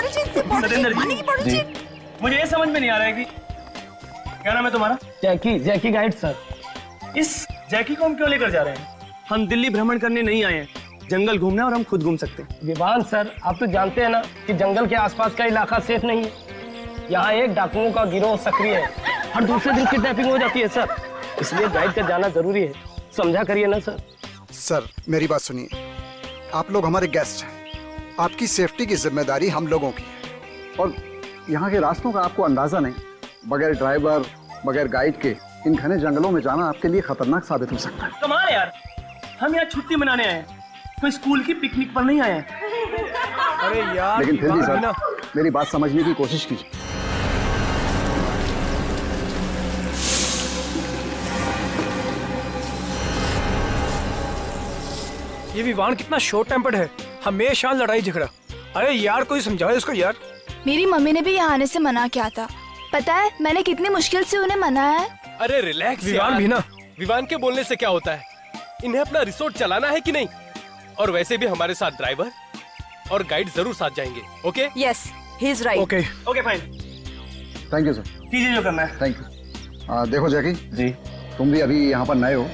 सतेंद्र जी, मुझे ये समझ में नहीं आ रहा है कि क्या नाम है तुम्हारा? जैकी गाइड सर। इस जैकी को हम क्यों लेकर जा रहे हैं? हम दिल्ली भ्रमण करने नहीं आए हैं, जंगल घूमना और हम खुद घूम सकते हैं। विवान सर, आप तो जानते हैं ना कि जंगल के आसपास का इलाका सेफ नहीं है। यहाँ एक डाकुओं का गिरोह सक्रिय है, हर दूसरे दिन किडनैपिंग हो जाती है सर, इसलिए गाइड का जाना जरूरी है। समझा करिए ना सर। सर मेरी बात सुनिए, आप लोग हमारे गेस्ट हैं, आपकी सेफ्टी की जिम्मेदारी हम लोगों की है। और यहाँ के रास्तों का आपको अंदाजा नहीं, बगैर ड्राइवर बगैर गाइड के इन घने जंगलों में जाना आपके लिए खतरनाक साबित हो सकता है। कमाल है यार, हम यहाँ छुट्टी मनाने आए हैं, कोई स्कूल की पिकनिक पर नहीं आए हैं। अरे यार, लेकिन फिर भी सर मेरी बात समझने की कोशिश कीजिए। ये विवान कितना शॉर्ट टेम्पर्ड है, हमेशा लड़ाई झगड़ा। अरे यार कोई समझाओ इसको यार। मेरी मम्मी ने भी यहाँ आने से मना किया था, पता है मैंने कितनी मुश्किल से उन्हें मनाया है। अरे रिलैक्स विवान भी ना। विवान के बोलने से क्या होता है, इन्हें अपना रिसोर्ट चलाना है कि नहीं। और वैसे भी हमारे साथ ड्राइवर और गाइड जरूर साथ जाएंगे। Okay? Yes, he is right. Okay okay fine, thank you sir. कीजिए जो करना है। Thank you. देखो जैकी जी, तुम भी अभी यहाँ पर नए हो,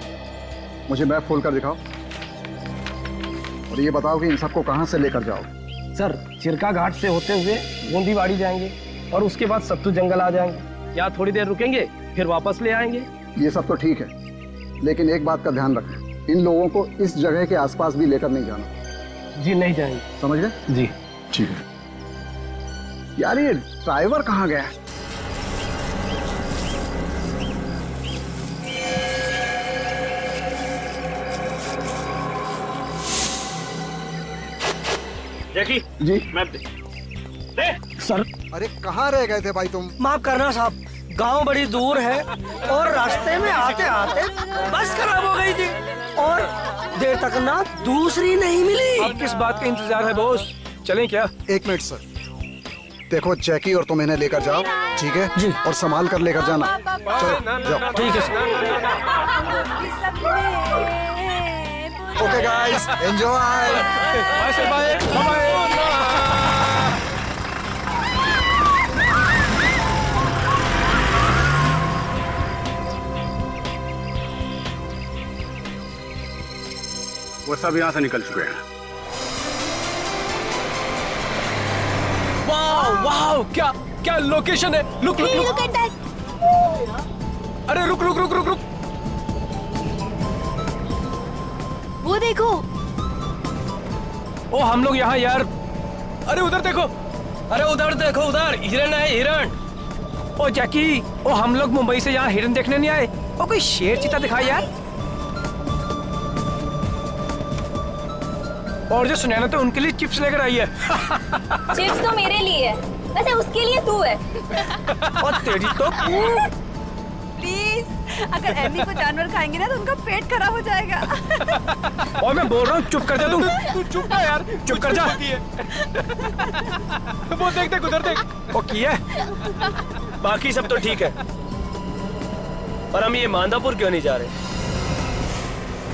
मुझे मैप खोल कर दिखाओ और ये बताओ कि इन सबको कहाँ से लेकर जाओ। सर चिरका घाट से होते हुए गोंदीबाड़ी जाएंगे और उसके बाद सत्तू जंगल आ जाएंगे। यहाँ थोड़ी देर रुकेंगे, फिर वापस ले आएंगे। ये सब तो ठीक है, लेकिन एक बात का ध्यान रखें, इन लोगों को इस जगह के आसपास भी लेकर नहीं जाना। जी नहीं जाएंगे। समझ गए? जी ठीक है। यार ये ड्राइवर कहाँ गया? जैकी जी मैप दे। सर। अरे कहाँ रह गए थे भाई तुम? माफ करना साहब, गांव बड़ी दूर है और रास्ते में आते आते बस खराब हो गई थी और देर तक ना दूसरी नहीं मिली। अब किस बात का इंतजार है बॉस, चलें क्या? एक मिनट सर, देखो जैकी और तुम इन्हें लेकर जाओ, ठीक है जी। और संभाल कर लेकर जाना। चलो जाओ। ठीक है। Okay guys, enjoy. Bye sir, bye bye. वो सब यहाँ से निकल चुके हैं। वाह वाह, क्या क्या लोकेशन है। रुक रुक रुक, अरे रुक रुक रुक रुक रुक। वो देखो। ओ हम लोग यहाँ यार। अरे उधर देखो, अरे उधर देखो, उधर हिरन है, हिरन। ओ जैकी, ओ हम लोग मुंबई से यहाँ हिरन देखने नहीं आए। ओ कोई शेर चीता दिखाई यार। और जो सुनैना तो उनके लिए चिप्स लेकर आई है। चिप्स तो मेरे लिए है, वैसे उसके लिए तू है। और तेरी तो। प्लीज, अगर एमी को जानवर खाएंगे ना तो उनका पेट खराब हो जाएगा। और मैं बोल रहा हूँ चुप कर जा तू। तू चुप कर यार, चुप कर जा। वो देख देख उधर देख। ओ किया। बाकी सब तो ठीक है, पर हम ये मांधापुर क्यों नहीं जा रहे?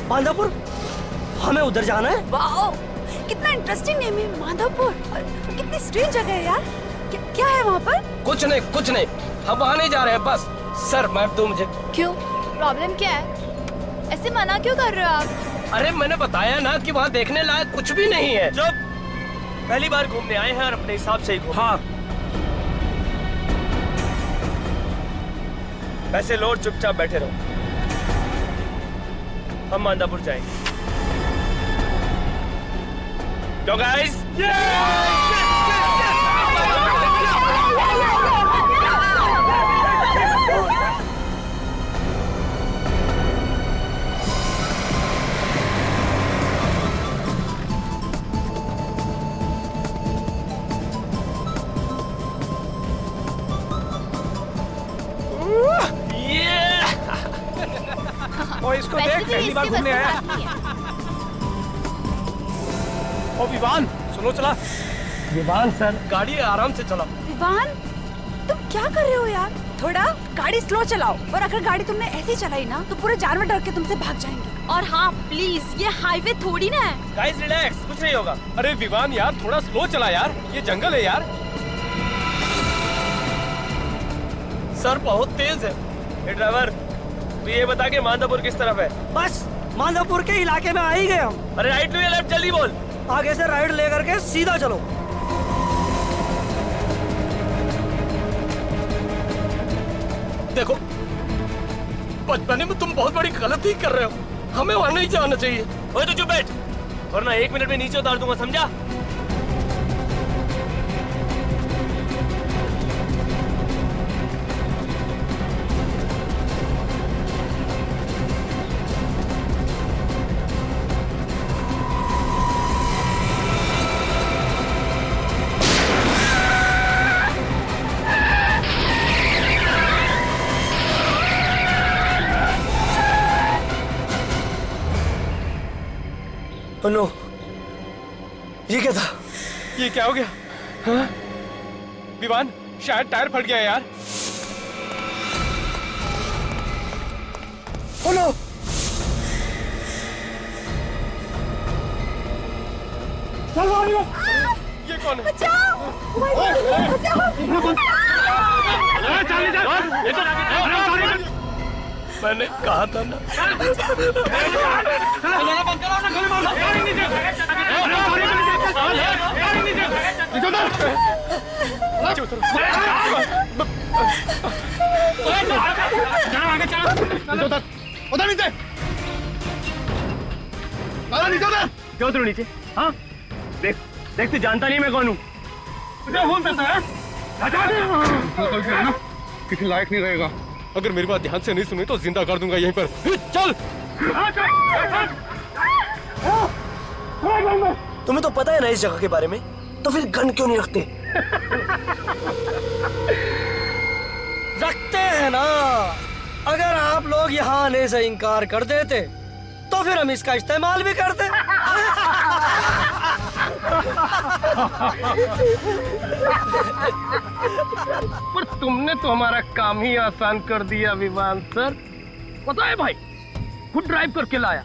मांधापुर? हमें उधर जाना है। वाओ, कितना इंटरेस्टिंग नेम है माधवपुर। कितनी स्ट्रेंज जगह है यार। क्या है वहाँ पर? कुछ नहीं कुछ नहीं, हम वहाँ नहीं जा रहे हैं बस। सर मैप दो मुझे। क्यों, प्रॉब्लम क्या है? ऐसे मना क्यों कर रहे हो आप? अरे मैंने बताया ना कि वहाँ देखने लायक कुछ भी नहीं है। चुप, पहली बार घूमने आए हैं और अपने हिसाब से ही घूम। हाँ पैसे लो, चुपचाप बैठे रहो, हम मांधापुर जाएंगे। Go guys! और इसको देख, पहली बार घूमने आया। ओ विवान सुनो, चला। विवान सर, गाड़ी आराम से चलाओ। विवान, तुम क्या कर रहे हो यार? थोड़ा गाड़ी स्लो चलाओ, और अगर गाड़ी तुमने ऐसी चलाई ना तो पूरे जानवर डर के तुमसे भाग जाएंगे। और हाँ प्लीज, ये हाईवे थोड़ी ना है। गाइस रिलैक्स, कुछ नहीं होगा। अरे विवान यार थोड़ा स्लो चला यार, ये जंगल है यार। सर बहुत तेज है। ए ड्राइवर, तू ये बता के मांदापुर किस तरफ है? बस मांधापुर के इलाके में आ ही गए हम। अरे राइट या लेफ्ट, जल्दी बोल। आगे से राइट लेकर के सीधा चलो। देखो, बचपने में तुम बहुत बड़ी गलती कर रहे हो, हमें वहां नहीं जाना चाहिए। ओए तो चुप बैठ, वरना 1 मिनट में नीचे उतार दूंगा, समझा? नो, ये क्या था? ये क्या हो गया? हाँ? विवान, शायद टायर फट गया यार। Oh no! ये कौन है? मैंने कहा था ना। उधर नीचे, क्यों उतरो नीचे? हाँ, देख देख, तू जानता नहीं मैं कौन हूँ। किसी लायक नहीं रहेगा। अगर मेरी बात ध्यान से नहीं सुनी तो जिंदा कर दूंगा यहीं पर। चल। तुम्हें तो पता है ना इस जगह के बारे में, तो फिर गन क्यों नहीं रखते? रखते हैं ना। अगर आप लोग यहाँ आने से इनकार कर देते तो फिर हम इसका इस्तेमाल भी करते। पर तुमने तो हमारा काम ही आसान कर दिया विवान सर। पता है भाई, खुद ड्राइव करके लाया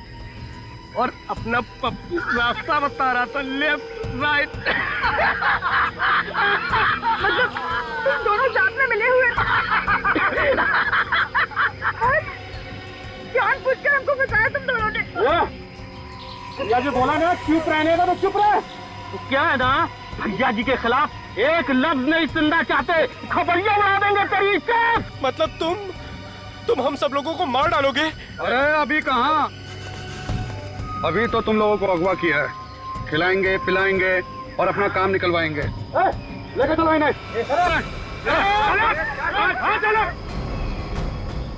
और अपना पप्पू रास्ता बता रहा था, लेफ्ट राइट। मतलब तुम दोनों साथ में मिले हुए जानबूझकर हमको फंसाया तुम दोनों ने। भैया जी बोला ना चुप रहने का, तो चुप रहे। तो क्या है ना, भैया जी के खिलाफ एक लफ्ज नहीं सुनना चाहते, खबरिया उड़ा देंगे तेरी से। मतलब तुम हम सब लोगों को मार डालोगे? अरे अभी कहाँ, अभी तो तुम लोगों को अगवा किया है। खिलाएंगे, पिलाएंगे और अपना काम निकलवाएंगे। लेके चलो इन्हें।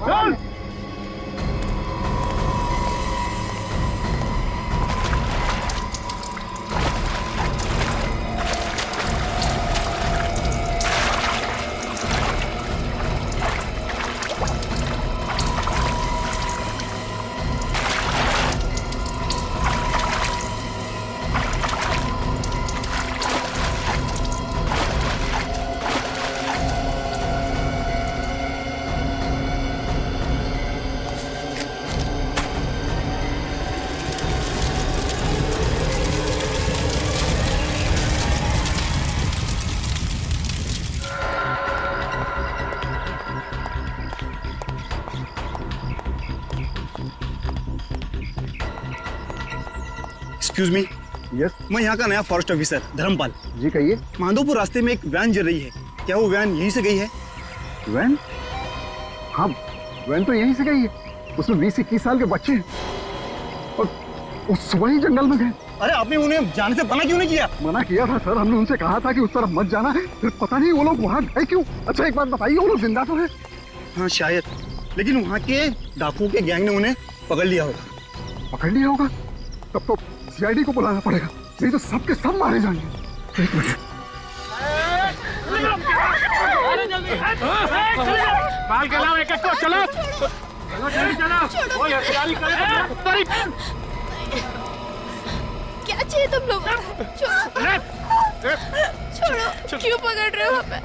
चल। Excuse me. यस, मैं यहाँ का नया फॉरेस्ट ऑफिसर धर्मपाल। जी कहिए। माधोपुर रास्ते में एक वैन जल रही है, क्या वो वैन यहीं से गई है? वैन? हाँ, वैन तो यहीं से गई है। उसमें 20-21 साल के बच्चे हैं और उस सुबह ही जंगल में गए। अरे आपने उन्हें जाने से मना क्यों नहीं किया? मना किया था सर, हमने उनसे कहा था कि उस तरफ मत जाना है, फिर पता नहीं वो लोग वहाँ गए क्यों। अच्छा एक बात बताइए, वो लोग जिंदा तो है? हाँ शायद, लेकिन वहाँ के डाकुओं के गैंग ने उन्हें पकड़ लिया होगा। पकड़ लिया होगा? तब तो सीआईडी को बुलाना पड़ेगा, नहीं तो सबके सब मारे जाएंगे। एक मिनट। क्या चाहिए तुम लोग? छोड़ो, क्यों पकड़ रहे हो हमें?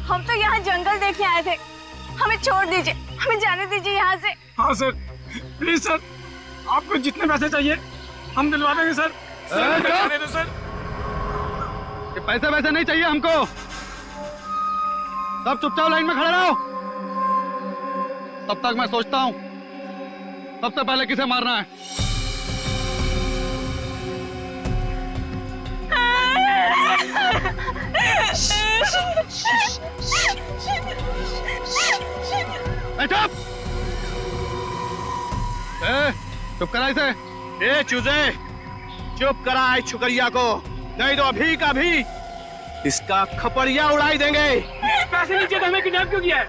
हम तो यहाँ जंगल देखे आए थे, हमें छोड़ दीजिए, हमें जाने दीजिए यहाँ से। हाँ सर, प्लीज सर, आपको जितने पैसे चाहिए हम दिलवा देंगे सर। सर जाने दो सर। ये पैसे वैसे नहीं चाहिए हमको। सब चुपचाप लाइन में खड़े रहो। तब तक मैं सोचता हूँ सबसे पहले किसे मारना है। चुप! चुप करा इसे। ए चूजे, चुप करा इस छुकरिया को, नहीं तो अभी का भी इसका खपड़िया उड़ाई देंगे। पैसे नीचे तो हमें किडनैप क्यों किया है?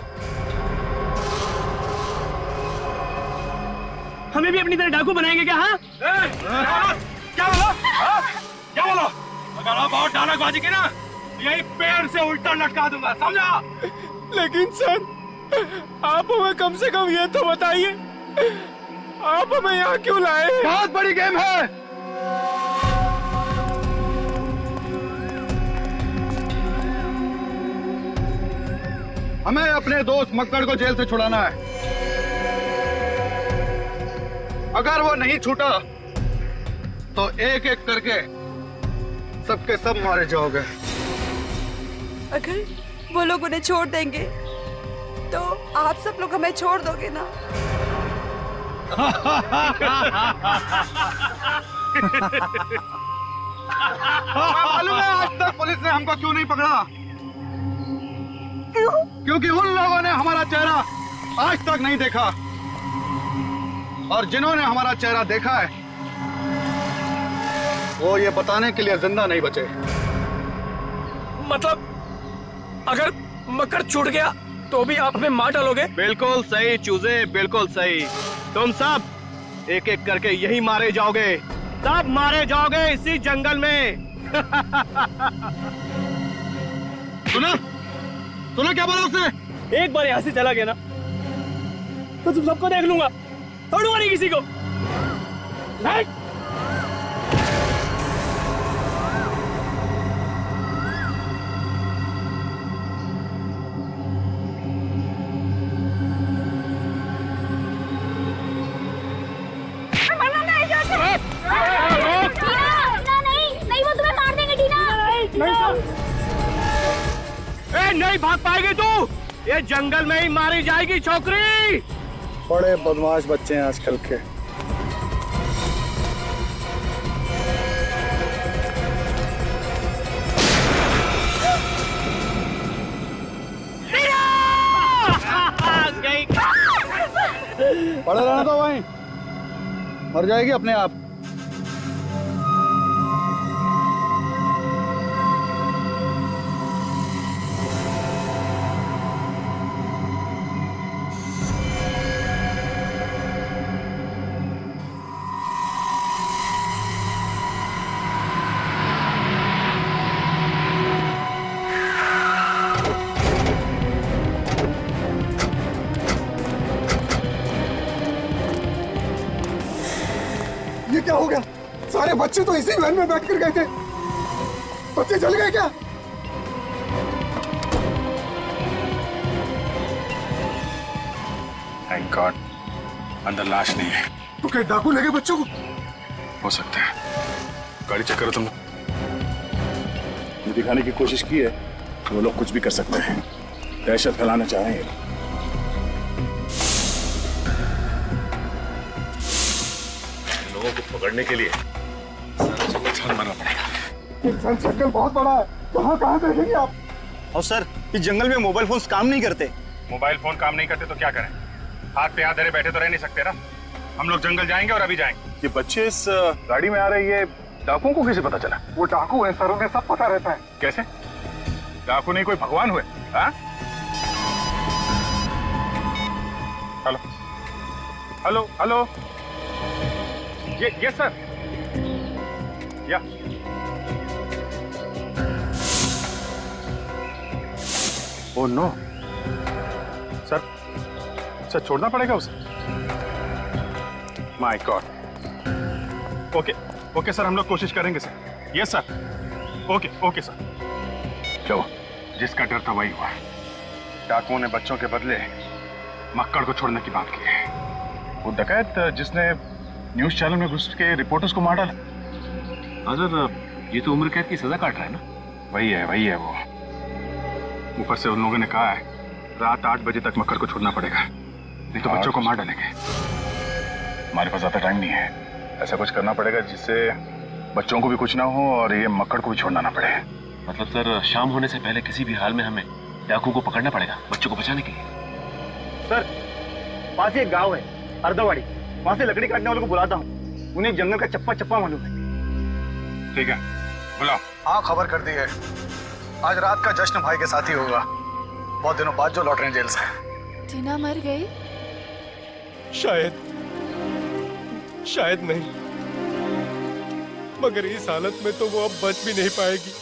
हमें भी अपनी तरह डाकू बनाएंगे क्या? हाँ क्या बोला? क्या बोला? अगर आप और डायलॉगबाजी की ना, यही पेड़ से उल्टा लटका दूंगा, समझा? लेकिन सर, आप हमें कम से कम ये तो बताइए, आप हमें यहाँ क्यों लाए? बहुत बड़ी गेम है। हमें अपने दोस्त मक्कड़ को जेल से छुड़ाना है। अगर वो नहीं छूटा तो एक एक करके सबके सब मारे जाओगे। अगर वो लोग उन्हें छोड़ देंगे तो आप सब लोग हमें छोड़ दोगे ना? मालूम है आज तक पुलिस ने हमको क्यों नहीं पकड़ा? क्योंकि उन लोगों ने हमारा चेहरा आज तक नहीं देखा, और जिन्होंने हमारा चेहरा देखा है वो ये बताने के लिए जिंदा नहीं बचे। मतलब अगर मकर छूट गया तो भी आप हमें मार डालोगे? बिल्कुल सही चूजे, बिल्कुल सही। तुम सब एक एक करके यही मारे जाओगे, सब मारे जाओगे इसी जंगल में। सुना? सुना क्या बोला उसने? एक बार यहाँ से चला गया ना तो तुम सबको देख लूंगा, छोड़ूंगा नहीं किसी को। नहीं, वो तुम्हें मार देंगे टीना। नहीं भाग पाएगी तू, ये जंगल में ही मारी जाएगी छोकरी। बड़े बदमाश बच्चे हैं आजकल के। पड़े रहना तो वहीं, मर जाएगी अपने आप। ये क्या हो गया? सारे बच्चे तो इसी वैन में बैठ कर गए थे, बच्चे चल गए क्या? थैंक गॉड अंदर लाश नहीं है। तो क्या डाकू लगे बच्चों को? हो सकता है। गाड़ी चेक करो तुम। ये दिखाने की कोशिश की है कि वो लोग कुछ भी कर सकते हैं, दहशत फैलाना चाह रहे हैं। लोगों को पकड़ने के लिए छान मारना पड़ेगा। इंसान सर्कल बहुत बड़ा है, कहाँ देखेंगे आप? और सर, इस जंगल में मोबाइल फोन्स काम नहीं करते। मोबाइल फोन काम नहीं करते तो क्या करें? हाथ पे हाथ धरे बैठे तो रह नहीं सकते ना। हम लोग जंगल जाएंगे और अभी जाएंगे। ये बच्चे इस गाड़ी में आ रहे, ये डाकुओं को कैसे पता चला? वो डाकू है सर, उन्हें सब पता रहता है। कैसे? डाकू नहीं कोई भगवान हुए? हाँ? हेलो हेलो हेलो, ये सर, या ओह नो सर, सर छोड़ना पड़ेगा उसे। My God. Okay okay sir, हम लोग कोशिश करेंगे sir. Yes sir, okay okay sir. चलो, जिसका डर था वही हुआ। डाकुओं ने बच्चों के बदले मक्कड़ को छोड़ने की बात की है। वो डकैत जिसने न्यूज चैनल में घुस के रिपोर्टर्स को मार डाला। ये तो उम्र कैद की सजा काट रहा है ना? वही है वो। ऊपर से उन लोगों ने कहा है रात 8 बजे तक मक्कड़ को छोड़ना पड़ेगा, नहीं तो बच्चों को मार डालेंगे। हमारे पास ज्यादा टाइम नहीं है। ऐसा कुछ करना पड़ेगा जिससे बच्चों को भी कुछ ना हो और ये मक्कड़ को भी छोड़ना ना पड़े। मतलब सर, शाम होने से पहले किसी भी हाल में हमें डाकू को पकड़ना पड़ेगा बच्चों को बचाने के लिए। सर, पास ही एक गांव है अर्धवाड़ी, वहां से लकड़ी काटने वालों को बुलाता हूँ। उन्हें जंगल का चप्पा चप्पा मालूम है। ठीक है, बुलाओ। हाँ, खबर कर दी है। आज रात का जश्न भाई के साथ ही होगा। बहुत दिनों बाद जो लौट रहे हैं जेल से। टीना मर गई? शायद नहीं, मगर इस हालत में तो वो अब बच भी नहीं पाएगी।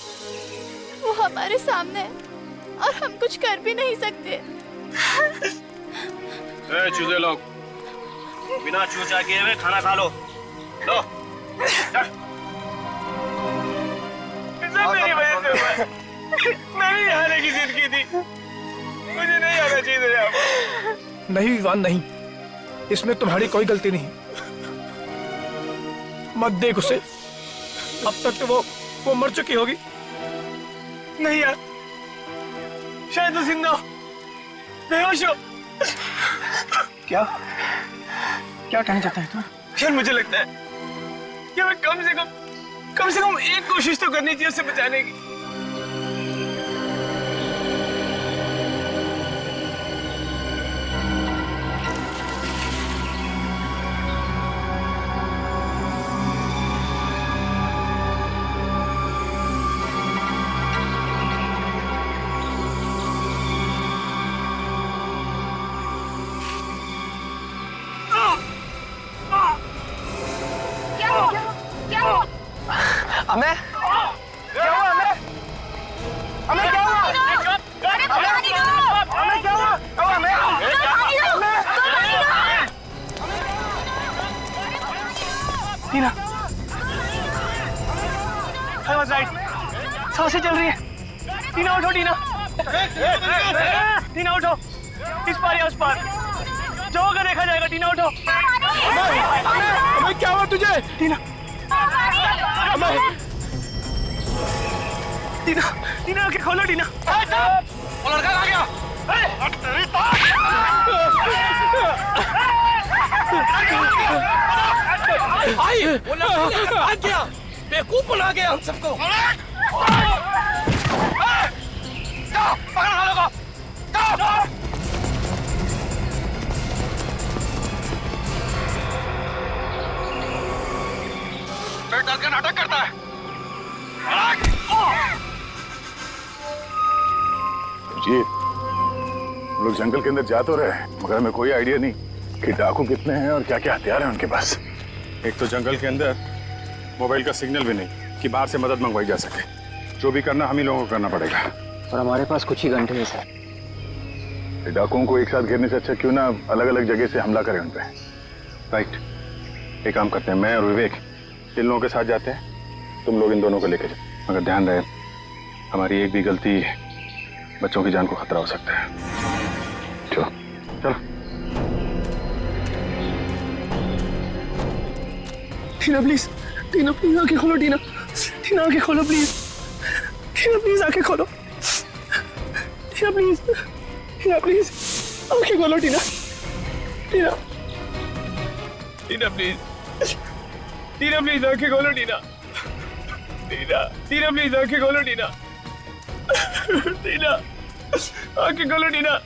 वो हमारे सामने है और हम कुछ कर भी नहीं सकते। चूजे लोग, बिना चूचा किए हुए खाना खा लो। लो, चल। मेरी वजह से हुआ। मैं भी आने की जिद की थी, मुझे नहीं आना चाहिए यहाँ। नहीं विवान नहीं, इसमें तुम्हारी कोई गलती नहीं। मत देख उसे, अब तक तो वो मर चुकी होगी। नहीं यार, शायद वो जिंदा हो, बेहोश हो। क्या कहना चाहता है तुम? यार मुझे लगता है कि हमें कम से कम एक कोशिश तो करनी चाहिए उसे बचाने की। हमें क्या हुआ? हमें क्या हुआ? टीना, I was right. सांसें चल रही है। टीना उठो, टीना उठो, इस पार या उस पार जो होगा देखा जाएगा। टीना उठो। क्या हुआ तुझे? टीना, टीना आंखें खोलो। टीना, वो लड़का आ गया। वो लड़का आ गया, बेवकूफ बना गया हम सबको। पकड़ो लोगों, डर के नाटक करता है। जी, हम लोग जंगल के अंदर जा तो रहे हैं, मगर हमें कोई आइडिया नहीं कि डाकू कितने हैं और क्या क्या हथियार हैं उनके पास। एक तो जंगल के अंदर मोबाइल का सिग्नल भी नहीं कि बाहर से मदद मंगवाई जा सके। जो भी करना हम ही लोगों को करना पड़ेगा। और हमारे पास कुछ ही घंटे हैं सर। डाकुओं को एक साथ घेरने से अच्छा क्यों ना अलग अलग जगह से हमला करें उन पे। राइट, एक काम करते हैं, मैं और विवेक इन लोगों के साथ जाते हैं, तुम लोग इन दोनों को लेके जाओ। मगर ध्यान रहे, हमारी एक भी गलती बच्चों की जान को खतरा हो सकता है। चलो चलो। टीना प्लीज, टीना प्लीज आंखें खोलो। टीना, टीना आंखें खोलो प्लीज। टीना प्लीज आंखें खोलो। टीना प्लीज, टीना प्लीज आंखें खोलो। टीना, टीना, टीना प्लीज, टीना प्लीज आंखें खोलो। टीना, टीना, टीना प्लीज आंखें खोलो। टीना, टीना आंखें खोलो। टीना,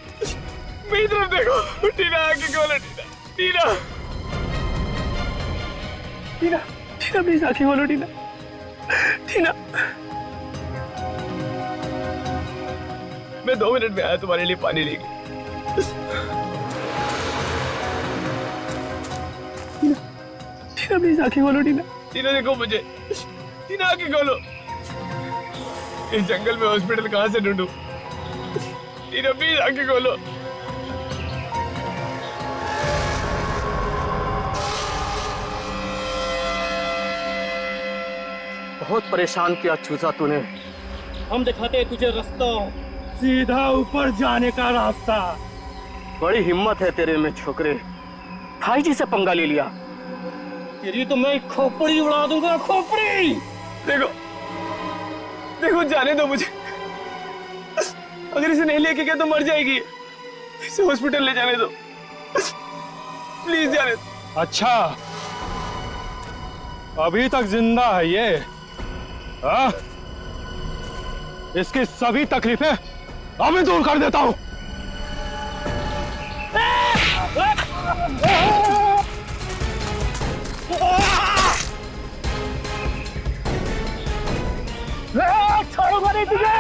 मेरी तरफ देखो। टीना आंखें खोलो। टीना, टीना, टीना, टीना प्लीज आंखें खोलो। टीना, टीना, मैं 2 मिनट में आया तुम्हारे लिए पानी लेके। टीना प्लीज आंखें खोलो। टीना, टीना देखो मुझे। टीना आंखें खोलो। इस जंगल में हॉस्पिटल कहाँ से ढूंढूं? टीना प्लीज आंखें खोलो। बहुत परेशान किया चूजा तूने। हम दिखाते हैं तुझे रास्ता, सीधा ऊपर जाने का रास्ता। बड़ी हिम्मत है तेरे में छोकरे, भाई जी से पंगा ले लिया। तेरी तो मैं खोपड़ी उड़ा दूंगा, खोपड़ी। देखो देखो, जाने दो मुझे। अगर इसे नहीं लेके गया तो मर जाएगी। इसे हॉस्पिटल ले जाने दो, प्लीज जाने दो। अच्छा, अभी तक जिंदा है ये? हाँ? इसकी सभी तकलीफें अभी दूर कर देता हूं। छोड़ूंगा नहीं तुझे।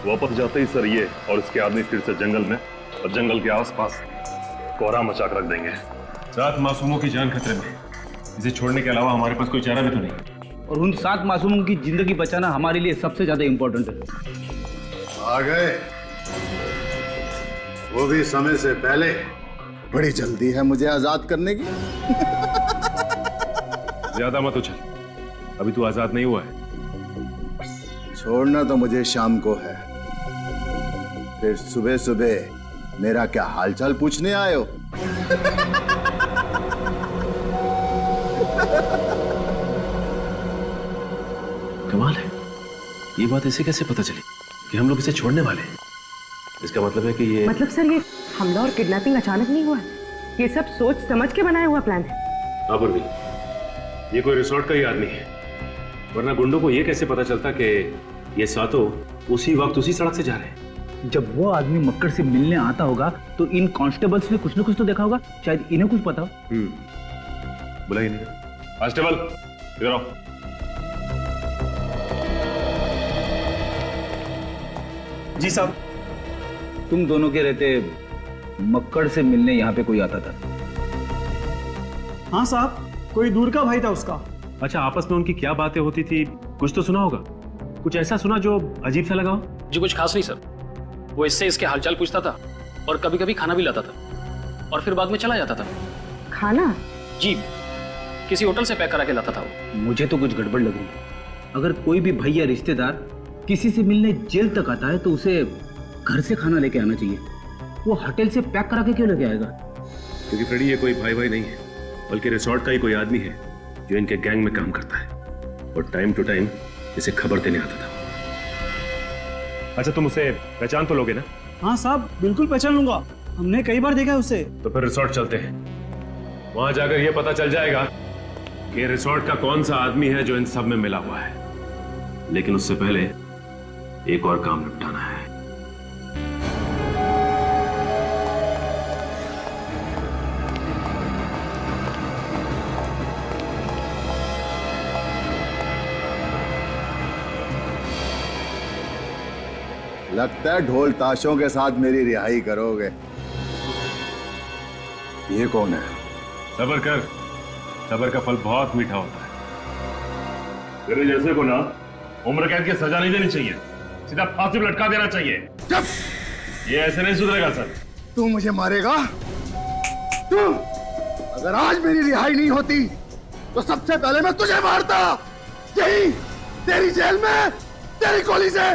वापस जाते ही सर ये और इसके आदमी फिर से जंगल में और जंगल के आसपास कोहरा मचा कर रख देंगे। 7 मासूमों की जान खतरे में, इसे छोड़ने के अलावा हमारे पास कोई चारा भी तो नहीं। और उन 7 मासूमों की जिंदगी बचाना हमारे लिए सबसे ज्यादा इंपॉर्टेंट है। आ गए, वो भी समय से पहले। बड़ी जल्दी है मुझे आजाद करने की। ज्यादा मत उछल, अभी तू आजाद नहीं हुआ है। छोड़ना तो मुझे शाम को है, फिर सुबह सुबह मेरा क्या हालचाल पूछने आए हो? कमाल है, ये बात इसे कैसे पता चली कि हम लोग इसे छोड़ने वाले हैं? इसका मतलब है कि ये मतलब सर, ये हमला और किडनैपिंग अचानक नहीं हुआ है, ये सब सोच समझ के बनाया हुआ प्लान है। हाँ पूर्वी, ये कोई रिसोर्ट का ही आदमी है, वरना गुंडों को ये कैसे पता चलता कि ये सातों उसी वक्त उसी सड़क से जा रहे हैं? जब वो आदमी मक्कड़ से मिलने आता होगा तो इन कांस्टेबल्स ने कुछ न कुछ तो देखा होगा, शायद इन्हें कुछ पता हो। बुलाइए नहीं। कांस्टेबल इधर आओ। जी साहब। तुम दोनों के रहते मक्कड़ से मिलने यहाँ पे कोई आता था? हाँ साहब, कोई दूर का भाई था उसका। अच्छा, आपस में उनकी क्या बातें होती थी, कुछ तो सुना होगा? कुछ ऐसा सुना जो अजीब सा लगा हो? जी कुछ खास नहीं सर, वो इससे इसके हालचाल पूछता था और कभी कभी खाना भी लाता था और फिर बाद में चला जाता था। खाना? जी, किसी होटल से पैक करा के लाता था वो। मुझे तो कुछ गड़बड़ लग रही है। अगर कोई भी भाई या रिश्तेदार किसी से मिलने जेल तक आता है तो उसे घर से खाना लेके आना चाहिए, वो होटल से पैक करा के क्यों लेके आएगा? क्योंकि फ्रेडी ये कोई भाई भाई नहीं है, बल्कि रिसोर्ट का ही कोई आदमी है जो इनके गैंग में काम करता है और टाइम टू टाइम इसे खबर देने आता था। अच्छा, तुम उसे पहचान तो लोगे ना? हाँ साहब, बिल्कुल पहचान लूंगा, हमने कई बार देखा है उसे। तो फिर रिसोर्ट चलते हैं, वहां जाकर यह पता चल जाएगा कि रिसोर्ट का कौन सा आदमी है जो इन सब में मिला हुआ है। लेकिन उससे पहले एक और काम निपटाना है। लगता है ढोल ताशों के साथ मेरी रिहाई करोगे। ये कौन है? सब्र कर, सब्र का फल बहुत मीठा होता है। तेरे जैसे को ना उम्र कैद की सजा नहीं देनी चाहिए, सीधा फांसी पर लटका देना चाहिए। चुप! ये ऐसे नहीं सुधरेगा सर। तू मुझे मारेगा? तू? अगर आज मेरी रिहाई नहीं होती तो सबसे पहले मैं तुझे मारता, यही तेरी जेल में, तेरी गोली से।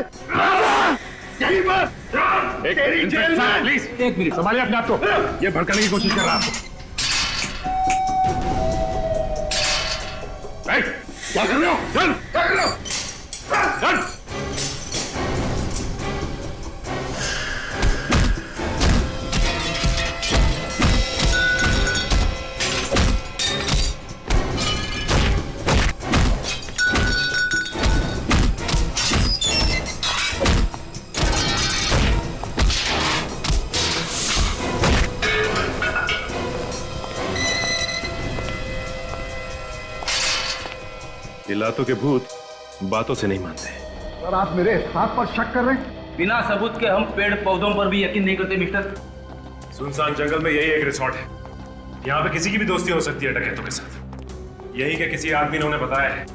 यही बस। प्लीज एक मिनट संभालिए अपने आप को, ये भड़काने की कोशिश कर रहा है आपको। क्या कर रहे हो? चल, क्या कर रहे हो? चल। ये लातों के भूत बातों से नहीं मानते। सर आप मेरे हाथ पर शक कर रहे हैं? बिना सबूत के हम पेड़ पौधों पर भी यकीन नहीं करते मिस्टर। सुनसान जंगल में यही एक रिसोर्ट है। यहाँ पे किसी की भी दोस्ती हो सकती है डकैतों के साथ। यही के किसी आदमी ने उन्हें बताया है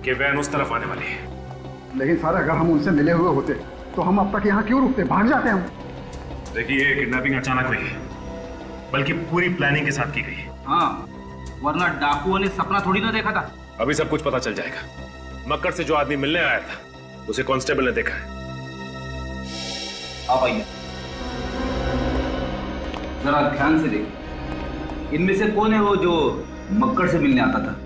कि वैन उस तरफ आने वाली है। लेकिन सर अगर हम उनसे मिले हुए होते तो हम अब तक यहाँ क्यों रुकते? भाग जाते हम। देखिए ये किडनैपिंग अचानक हुई है, बल्कि पूरी प्लानिंग के साथ की गई है। हाँ, वरना डाकुओं ने सपना थोड़ी ना देखा था। अभी सब कुछ पता चल जाएगा। मक्कड़ से जो आदमी मिलने आया था उसे कांस्टेबल ने देखा है। आप आइए, जरा ध्यान से देखिए। इनमें से कौन है वो जो मक्कड़ से मिलने आता था?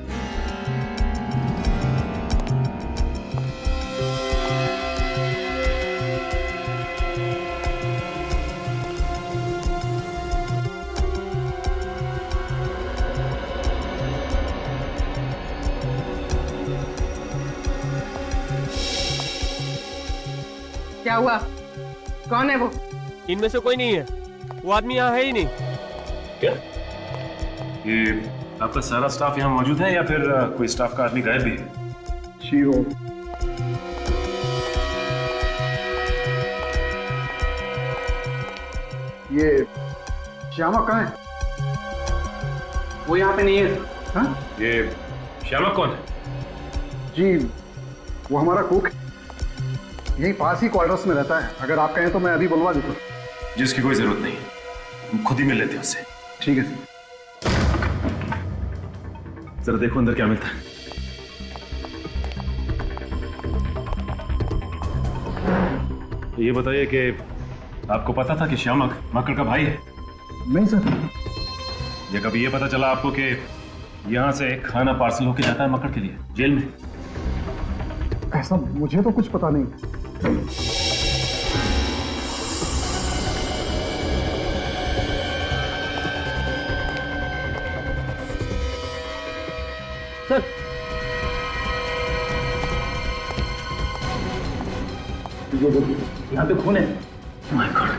क्या हुआ? कौन है वो? इनमें से कोई नहीं है। वो आदमी यहाँ है ही नहीं। क्या ये आपका सारा स्टाफ यहाँ मौजूद है या फिर कोई स्टाफ का आदमी गायब भी है? शीरो, ये श्यामक कहाँ है? वो यहाँ पे नहीं है। हाँ? ये श्यामक कौन है? जी वो हमारा कुक यही पास ही क्वार्टर्स में रहता है। अगर आप कहें तो मैं अभी बुलवा देता हूँ। जिसकी कोई जरूरत नहीं, हम खुद ही मिल लेते हैं उससे। ठीक है सर। जरा देखो अंदर क्या मिलता है। ये बताइए कि आपको पता था कि श्यामक मक्कड़ का भाई है? नहीं सर। या कभी ये पता चला आपको कि यहाँ से खाना पार्सल होके जाता है मक्कड़ के लिए जेल में? ऐसा मुझे तो कुछ पता नहीं। सर ये देखिए यहाँ पे खून है। माय गॉड,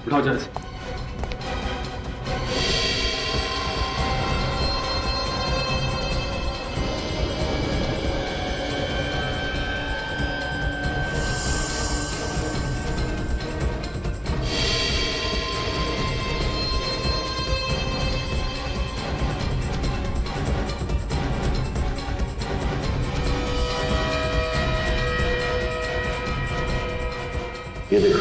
उठाओ जरा से। ये देखो,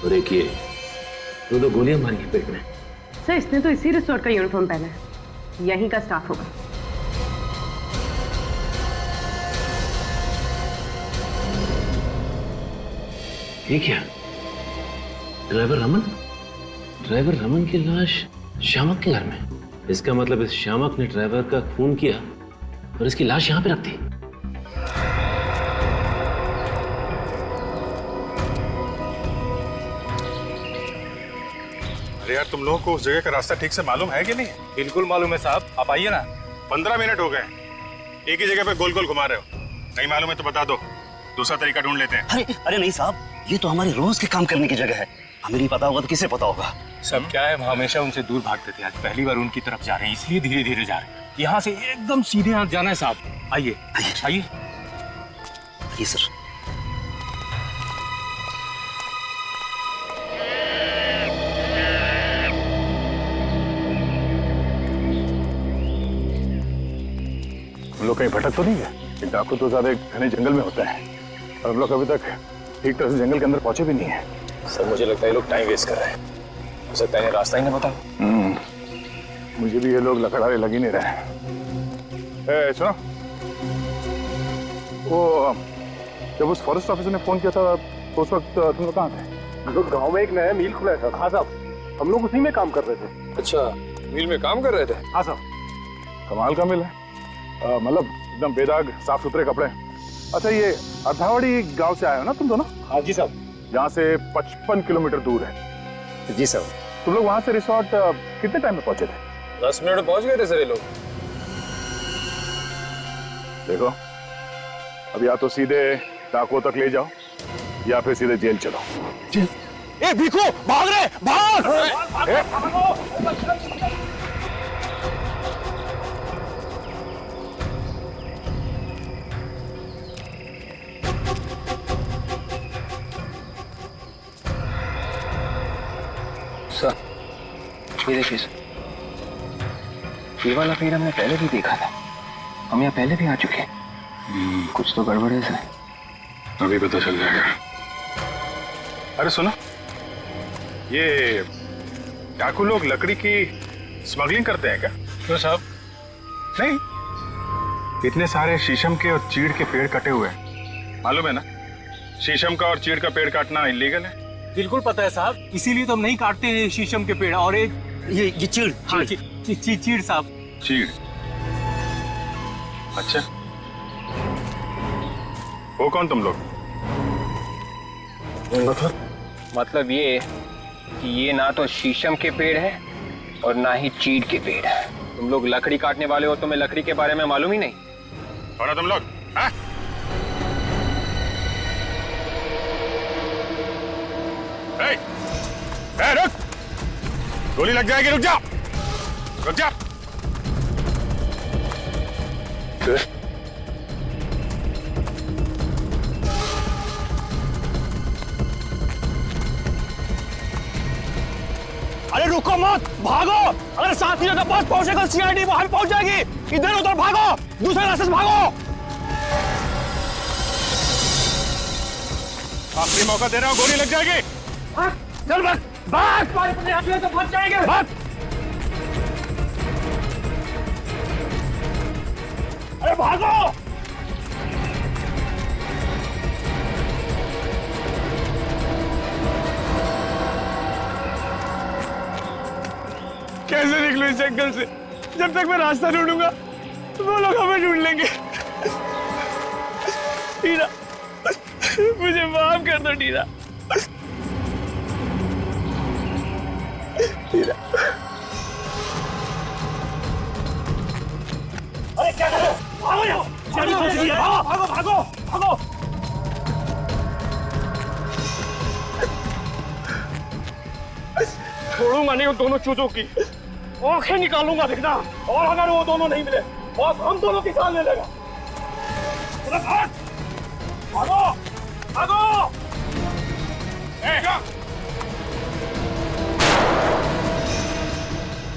और एक ये दो गोलियां मारी हैं पेट में। सर इसने तो इसी रिसोर्ट का यूनिफॉर्म पहना है, यहीं का स्टाफ होगा। ये क्या? ड्राइवर रमन की लाश श्यामक के घर में। इसका मतलब इस श्यामक ने ड्राइवर का खून किया और इसकी लाश यहाँ पे रख दी। अरे यार तुम लोगों को उस जगह का रास्ता ठीक से मालूम है कि नहीं? बिल्कुल मालूम है साहब, आप आइए ना। 15 मिनट हो गए, एक ही जगह पे गोल गोल घुमा रहे हो। नहीं मालूम है तो बता दो, दूसरा तरीका ढूंढ लेते हैं। अरे नहीं साहब, ये तो हमारे रोज के काम करने की जगह है। हमें नहीं पता होगा तो किसे पता होगा? सब क्या है, हम हमेशा उनसे दूर भागते थे, आज पहली बार उनकी तरफ जा रहे हैं, इसलिए धीरे धीरे जा रहे हैं। यहाँ से एकदम सीधे यहाँ जाना है साहब। आइए आइए आइए सर। हम लोग कहीं भटक तो नहीं है? डाकू तो ज्यादा घने जंगल में होता है और हम लोग अभी तक ठीक तरह से जंगल के अंदर पहुंचे भी नहीं है। सर मुझे लगता है ये लोग टाइम वेस्ट कर रहे हैं। हो सकता है रास्ता ही ना बता। मुझे भी ये लोग लकड़ारे लग ही नहीं रहे हैं। सुनो, वो जब उस फॉरेस्ट ऑफिसर ने फोन किया था तो उस वक्त तुम लोग कहाँ थे? हम लोग गाँव में एक नया मिल खुला था। हाँ साहब, हम लोग उसी में काम कर रहे थे। अच्छा, मिल में काम कर रहे थे? हाँ साहब। कमाल का मिल है, मतलब एकदम बेदाग साफ सुथरे कपड़े। अच्छा, ये अर्थावड़ी गांव से आए हो ना तुम दोनों? हाँ जी साहब। यहाँ से 55 किलोमीटर दूर है। जी साहब। तुम लोग वहां से रिसोर्ट कितने टाइम में पहुंचे थे? 10 मिनट में पहुंच गए थे सर ये लोग। देखो, अब या तो सीधे डाकुओं तक ले जाओ या फिर सीधे जेल चलो। जेल? ए भिखू, भाग रहे, भाग! सर, ये देखिए सर, ये वाला पेड़ हमने पहले भी देखा था। हम यहाँ पहले भी आ चुके हैं। कुछ तो गड़बड़ है सर। अभी पता चल जाएगा। अरे सुनो, ये डाकू लोग लकड़ी की स्मगलिंग करते हैं क्या? क्यों साहब? नहीं, इतने सारे शीशम के और चीड़ के पेड़ कटे हुए हैं, मालूम है ना? शीशम का और चीड़ का पेड़ काटना इलीगल है। बिल्कुल पता है साहब, इसीलिए तो हम नहीं काटते हैं शीशम के पेड़। और एक ये चीड़। हाँ, चीड़ साहब। चीड़? अच्छा, वो कौन तुम लोग? मतलब ये कि ये ना तो शीशम के पेड़ है और ना ही चीड़ के पेड़ है। तुम लोग लकड़ी काटने वाले हो, तुम्हें लकड़ी के बारे में मालूम ही नहीं। कौन हो तुम लोग? हाँ? रुक! गोली लग जाएगी, रुक जा! रुक जा! अरे रुको मत, भागो! अगर 7 मिनट के पास पहुंचेगा सीआईडी वहां पहुंच जाएगी। इधर उधर भागो, दूसरे रास्ते से भागो। आखिरी मौका दे रहा हूं, गोली लग जाएगी। चल भाग, भाग! तो भाग जाएंगे। भाग! अरे भागो! कैसे निकलूं इस जंगल से? जब तक मैं रास्ता ढूंढूंगा वो लोग हमें ढूंढ लेंगे। टीना, मुझे माफ कर दो टीना। अरे क्या कर रहे हो? भागो यहाँ! भागो, भागो, भागो! छोड़ूंगा नहीं उन दोनों चूजों की, आंखें निकालूंगा देखना। और अगर वो दोनों नहीं मिले बस हम दोनों की जान ले लेगा। भाग! भागो! भागो!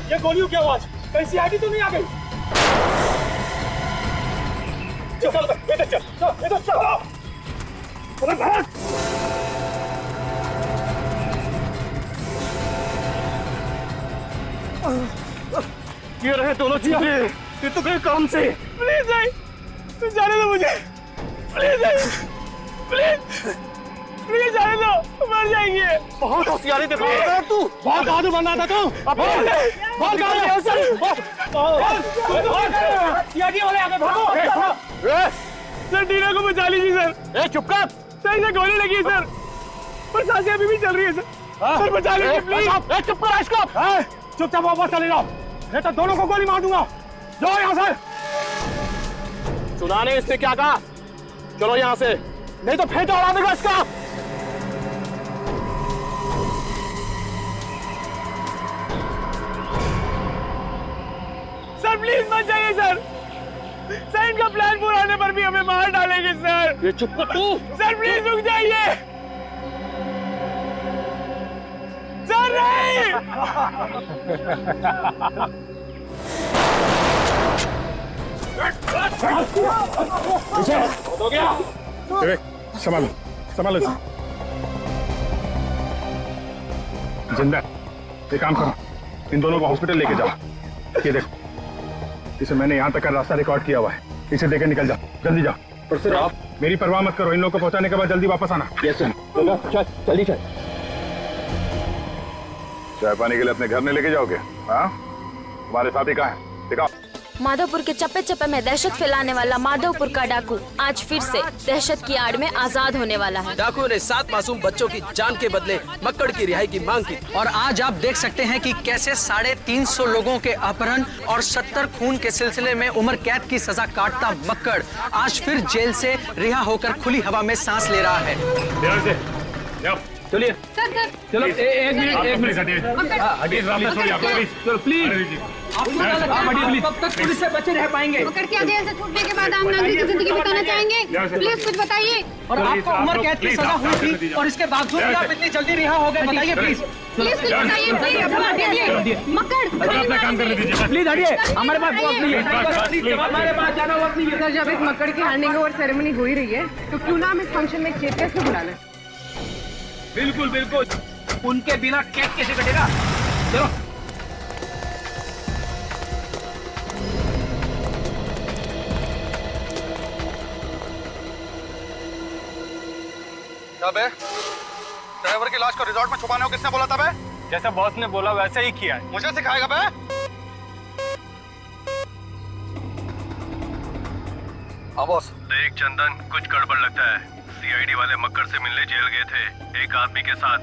ये गोलियों की आवाज कहीं सीआईडी तो नहीं आ गई? चल इधर चल, इधर चल। अरे भाग! ये रहे दोनों चीजें। ये तो गए काम से। प्लीज भाई, तू जाने दो मुझे। प्लीज भाई, प्लीज प्लीज जाने दो, मर जाएंगे। बहुत होशियारी दिखा रहा है तू। बहुत बहादुर बंदा था तू। बहुत वाले आगे भागो। सर टीना को बचा लीजिए सर। चुप कर। सर इसे गोली लगी है सर, पर सांसें अभी भी चल रही है सर। सर बचा लीजिए प्लीज। चुप कर इसको। चुपचाप वापस चले जाओ, नहीं तो दोनों को गोली मार दूंगा। जाओ यहाँ से। सुना नहीं इसने क्या कहा? चलो यहाँ से, नहीं तो फेंटा उड़ा देगा इसका। सर प्लीज मत जाइए सर। सर इनका प्लान पूरा होने पर भी हमें मार डालेंगे सर। ये चुप कर तू। सर प्लीज रुक जाइए। सर नहीं। हो गया। संभालो, संभालो। जिंदा, एक काम करो, इन दोनों को हॉस्पिटल लेके जाओ। ये देखो, इसे मैंने यहाँ तक का रास्ता रिकॉर्ड किया हुआ है। इसे देकर निकल जाओ, जल्दी जाओ। पर सर आप मेरी परवाह मत करो, इन लोगों को पहुंचाने के बाद जल्दी वापस आना। Yes sir. चल, जल्दी चल। चाय पानी के लिए अपने घर में लेके जाओगे? हाँ, तुम्हारे साथी कहाँ है? दिखाओ। माधवपुर के चप्पे चप्पे में दहशत फैलाने वाला माधवपुर का डाकू आज फिर से दहशत की आड़ में आजाद होने वाला है। डाकू ने 7 मासूम बच्चों की जान के बदले मक्कड़ की रिहाई की मांग की और आज आप देख सकते हैं कि कैसे 350 लोगों के अपहरण और 70 खून के सिलसिले में उम्र कैद की सजा काटता मक्कड़ आज फिर जेल से रिहा होकर खुली हवा में सांस ले रहा है। चलिए चलो एक मिनट चलो प्लीज कब तक पुलिस से बचे रह पाएंगे? मक्कड़ की जेल से छूटने के बाद आप नागरिक की जिंदगी बिताना चाहेंगे? प्लीज कुछ बताइए। और आपको उम्र कैद की सजा हुई थी और इसके बावजूद भी आप इतनी जल्दी रिहा हो गए, बताइए प्लीज। प्लीज कुछ बताइए, मक्कड़ अपना काम करने दीजिए प्लीज हटिए, हमारे पास वक्त नहीं है, हमारे पास ज्यादा वक्त नहीं है। सर, जब इस मक्कड़ की हैंडिंग ओवर सेरेमनी हो ही रही है तो क्यों ना हम इस फंक्शन में चीफ गेस्ट को बुला लें? बिल्कुल बिल्कुल, उनके बिना केक कैसे कटेगा। चलो क्या बे? ड्राइवर की लाश को रिजॉर्ट में छुपाने को किसने बोला था बे? जैसे बॉस ने बोला वैसे ही किया है। मुझे सिखाएगा बे? हाँ बॉस। देख चंदन, कुछ गड़बड़ लगता है। सीआईडी वाले मक्कड़ से मिलने जेल गए थे एक आदमी के साथ।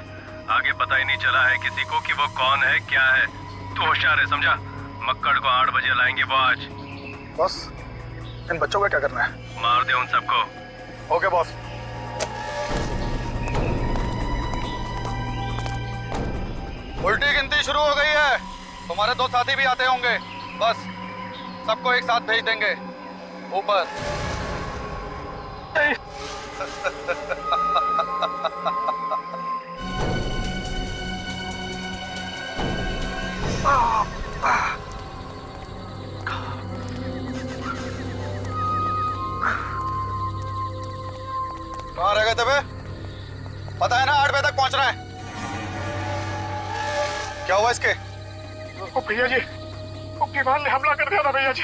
आगे पता ही नहीं चला है किसी को कि वो कौन है क्या है। तू होशियार है, समझा? मक्कड़ को 8 बजे लाएंगे वो आज। बॉस, इन बच्चों को क्या करना है? मार दे उन सबको। Okay boss. उल्टी गिनती शुरू हो गई है। तुम्हारे 2 साथी भी आते होंगे। बस सबको एक साथ भेज देंगे ऊपर। कहाँ रह गए थे बे? पता है ना 8 बजे तक पहुंचना है। क्या हुआ इसके? उसको भैया जी, उग्रवाद ने हमला कर दिया था भैया जी।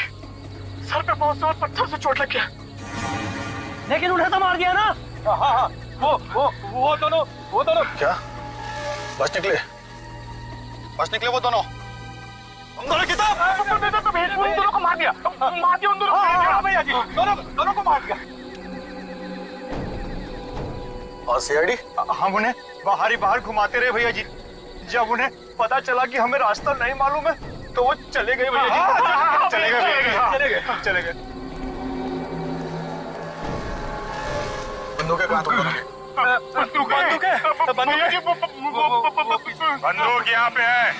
सर पे बहुत जोर पत्थर से चोट लग गया। लेकिन उन्हें तो मार दिया ना। हाँ, वो दोनों क्या बस निकले वो दोनों। उन दोनों किताब उन दोनों को मार दिया उन दोनों को भैया जी, दोनों को मार दिया। और सीआईडी? हम उन्हें बाहर घुमाते रहे भैया जी। जब उन्हें पता चला कि हमें रास्ता नहीं मालूम है तो वो चले गए भैया जी। चले गए। बंदूकें कहाँ तुम दोनों की? बंदूक यहाँ पे है।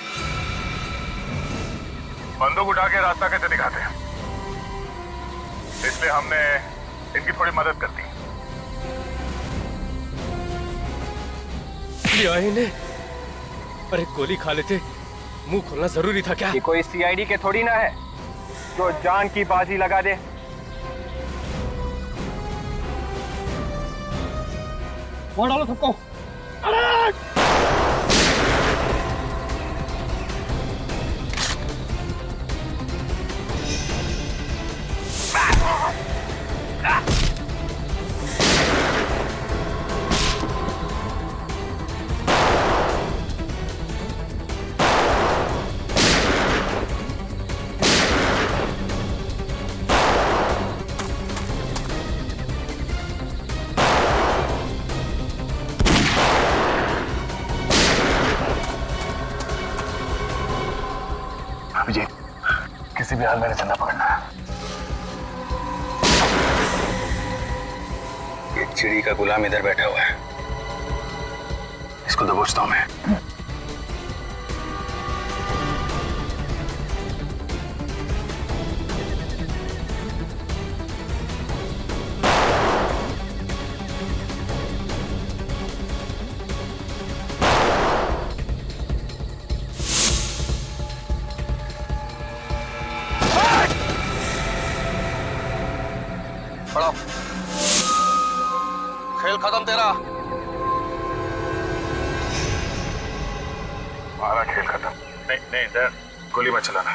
बंदूक उठा के रास्ता कैसे दिखाते हैं, इसलिए हमने इनकी थोड़ी मदद कर दी। अरे गोली खा लेते, मुंह खोलना जरूरी था क्या? ये कोई सीआईडी के थोड़ी ना है जो जान की बाजी लगा दे। मार डालो सबको। अभिजीत, किसी भी हाल में चंदा पकड़ना है। एक चिड़ी का गुलाम इधर बैठा हुआ है, इसको दबोचता हूं मैं। पढ़ो। खेल खत्म तेरा। हमारा खेल खत्म। नहीं दया, गोली मत चलाना।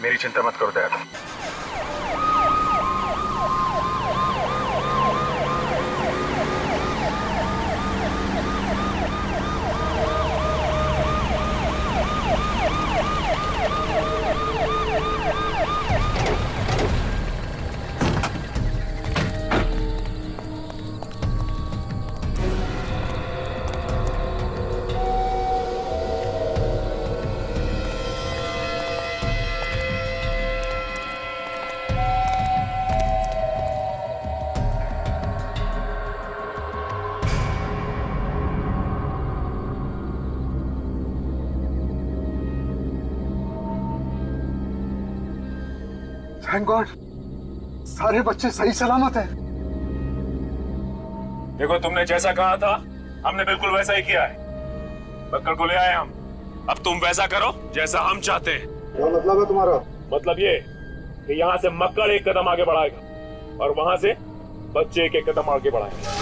मेरी चिंता मत करो दया। थैंक गॉड, सारे बच्चे सही सलामत हैं। देखो, तुमने जैसा कहा था हमने बिल्कुल वैसा ही किया है। मक्कड़ को ले आए हम, अब तुम वैसा करो जैसा हम चाहते हैं। क्या मतलब है तुम्हारा? मतलब ये कि यहाँ से मक्कड़ एक कदम आगे बढ़ाएगा और वहां से बच्चे एक कदम आगे बढ़ाएंगे।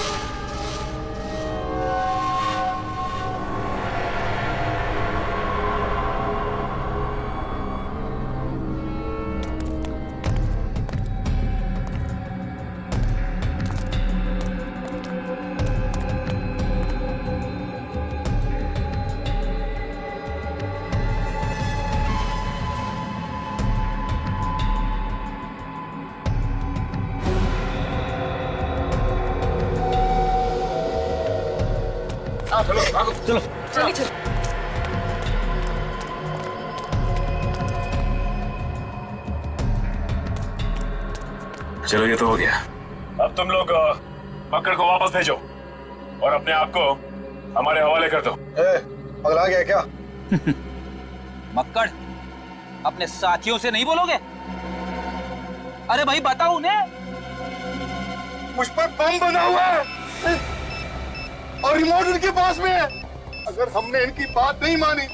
चलो चलो चलिए चलो, ये तो हो गया। अब तुम लोग मक्कड़ को वापस भेजो और अपने आप को हमारे हवाले कर दो। पगला गया क्या? मक्कड़, अपने साथियों से नहीं बोलोगे? अरे भाई बताओ उन्हें। मुझ पर बम बना हुआ है और रिमोट उनके पास में है। अगर हमने इनकी बात नहीं मानी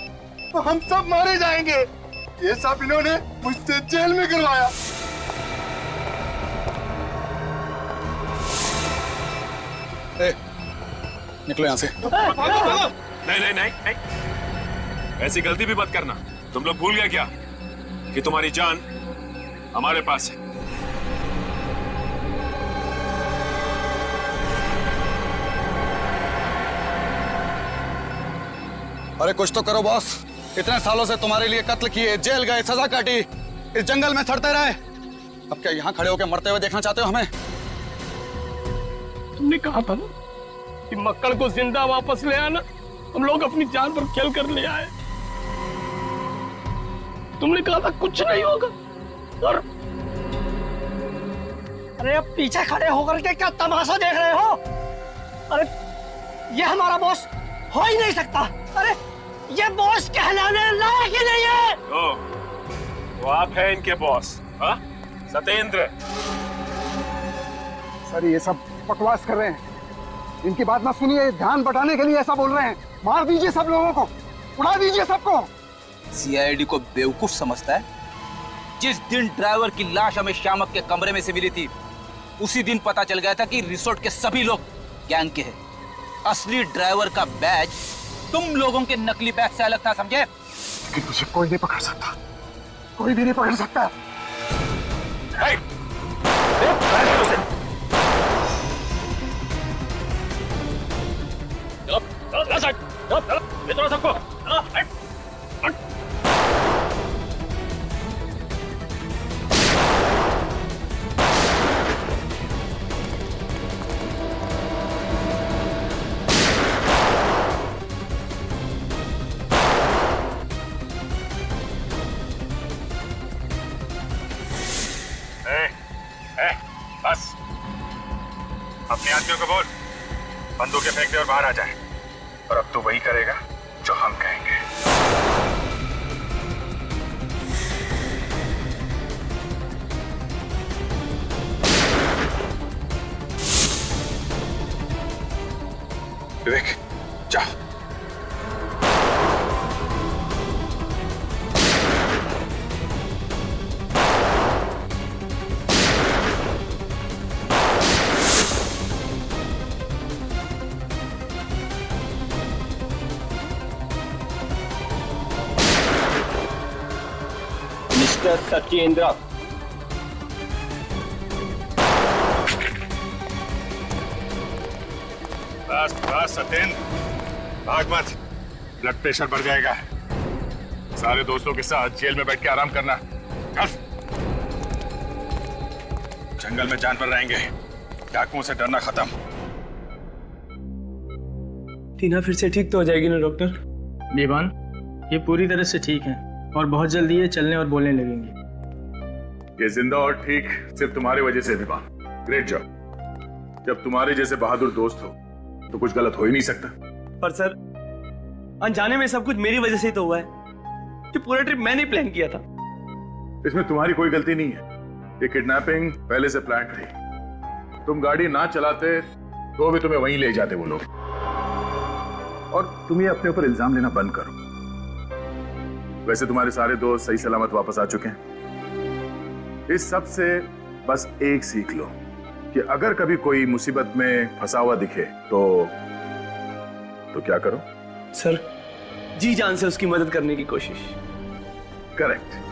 तो हम सब मारे जाएंगे। ये सब इन्होंने मुझसे जेल में करवाया। निकलो यहाँ से। नहीं नहीं नहीं नहीं, ऐसी गलती भी मत करना। तुम लोग भूल गए क्या कि तुम्हारी जान हमारे पास है। अरे कुछ तो करो बॉस। इतने सालों से तुम्हारे लिए कत्ल किए, जेल गए, सजा काटी, इस जंगल में सड़ते रहे। अब क्या यहाँ खड़े होकर मरते हुए देखना चाहते हो हमें? तुमने कहा था ना कि मक्कड़ को जिंदा वापस ले आना। हम लोग अपनी जान पर खेल कर ले आए। तुमने कहा था कुछ नहीं होगा और अरे अब पीछे खड़े होकर के क्या तमाशा देख रहे हो? अरे ये हमारा बॉस हो ही नहीं सकता। अरे ये बॉस कहलाने लायक ही नहीं है। वो आप हैं इनके बॉस? हाँ, सत्येंद्र। सर ये सब बकवास कर रहे हैं, इनकी बात मत सुनिए। ध्यान बटाने के लिए ऐसा बोल रहे हैं। मार दीजिए सब लोगों को, उड़ा दीजिए सबको। सीआईडी को बेवकूफ समझता है। जिस दिन ड्राइवर की लाश हमें शामक के कमरे में से मिली थी, उसी दिन पता चल गया था कि रिसोर्ट के सभी लोग गैंग के हैं। असली ड्राइवर का बैज तुम लोगों के नकली बैज से अलग था, समझे? लेकिन मुझे कोई नहीं पकड़ सकता, कोई भी नहीं पकड़ सकता। सबको बस अपने आदमियों को बोल, बंदूकें फेंक दे और बाहर आ जाए। और अब तू वही करेगा जो हम कहेंगे। विवेक, जाओ। मिस्टर सत्येंद्र, बस बस सत्येंद्र, भाग मत, ब्लड प्रेशर बढ़ जाएगा। सारे दोस्तों के साथ जेल में बैठ के आराम करना। चल, जंगल में जानवर रहेंगे, डाकुओं से डरना खत्म। टीना फिर से ठीक तो हो जाएगी ना डॉक्टर? बेबान, ये पूरी तरह से ठीक है और बहुत जल्दी ये चलने और बोलने लगेंगे। ये जिंदा और ठीक सिर्फ तुम्हारी वजह से बेबान। Great job. जब तुम्हारे जैसे बहादुर दोस्त हो तो कुछ गलत हो ही नहीं सकता। पर सर, अनजाने में सब कुछ मेरी वजह से ही तो हुआ है। कि पूरा ट्रिप मैंने प्लान किया था। इसमें तुम्हारी कोई गलती नहीं है। ये किडनैपिंग पहले से प्लान थी। तुम गाड़ी ना चलाते तो भी तुम्हें वहीं ले जाते वो लोग। और तुम ये अपने ऊपर इल्जाम लेना बंद करो। वैसे तुम्हारे सारे दोस्त सही सलामत वापस आ चुके हैं। इस सब से बस एक सीख लो कि अगर कभी कोई मुसीबत में फंसा हुआ दिखे तो क्या करो? सर, जी जान से उसकी मदद करने की कोशिश। करेक्ट।